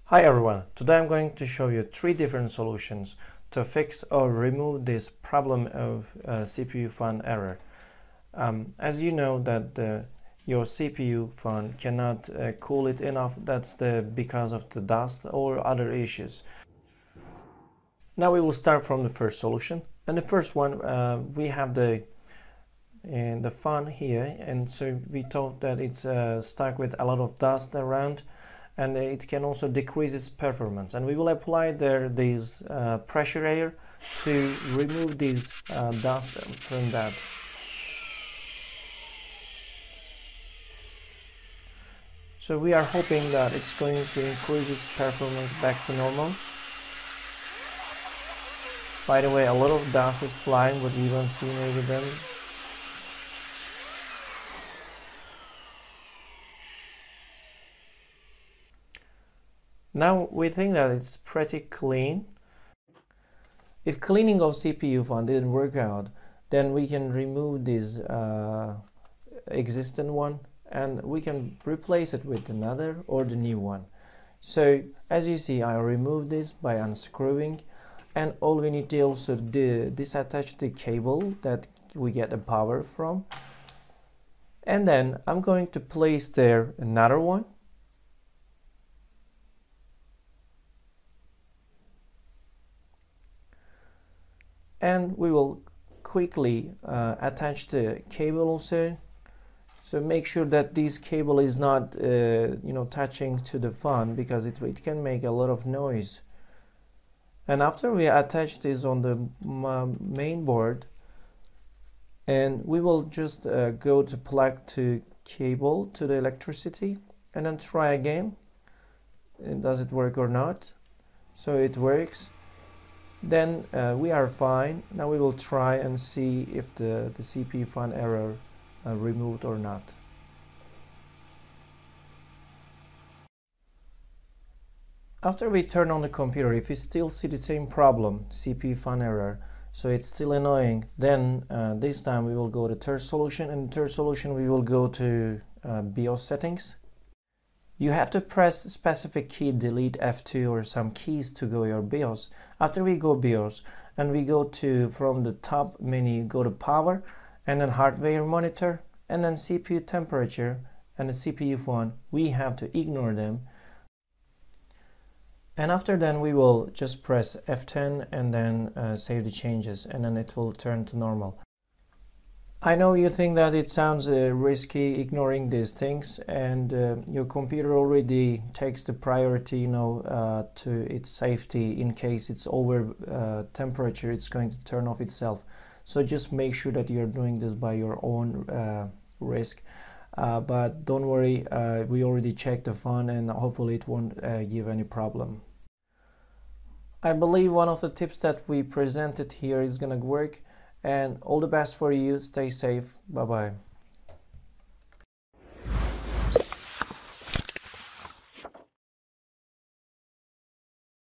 Hi everyone, today I'm going to show you 3 different solutions to fix or remove this problem of CPU fan error. As you know that your CPU fan cannot cool it enough, that's because of the dust or other issues. Now we will start from the first solution, and the first one we have the fan here, and so we thought that it's stuck with a lot of dust around, and it can also decrease its performance, and we will apply this pressure air to remove this dust from that. So we are hoping that it's going to increase its performance back to normal. By the way, a lot of dust is flying, but you don't see maybe them. Now we think that it's pretty clean. If cleaning of CPU fan didn't work out, then we can remove this existing one and we can replace it with another or the new one. So as you see, I removed this by unscrewing, and all we need to also disattach the cable that we get the power from, and then I'm going to place there another one. And we will quickly attach the cable also. So make sure that this cable is not touching to the fan, because it can make a lot of noise. And after we attach this on the main board, and we will just go to plug to cable to the electricity and then try again. And does it work or not? So it works. Then we are fine. Now we will try and see if the CPU fan error removed or not. After we turn on the computer, if we still see the same problem, CPU fan error, so it's still annoying, then this time we will go to third solution, and third solution we will go to BIOS settings. You have to press specific key, delete F2 or some keys to go your BIOS. After we go BIOS, and we go to, from the top menu, go to power, and then hardware monitor, and then CPU temperature and the CPU fan, we have to ignore them. And after then we will just press F10 and then save the changes, and then it will turn to normal. I know you think that it sounds risky ignoring these things, and your computer already takes the priority, to its safety. In case it's over temperature, it's going to turn off itself. So just make sure that you're doing this by your own risk. But don't worry, we already checked the fan, and hopefully it won't give any problem. I believe one of the tips that we presented here is gonna work, and all the best for you. Stay safe. Bye bye.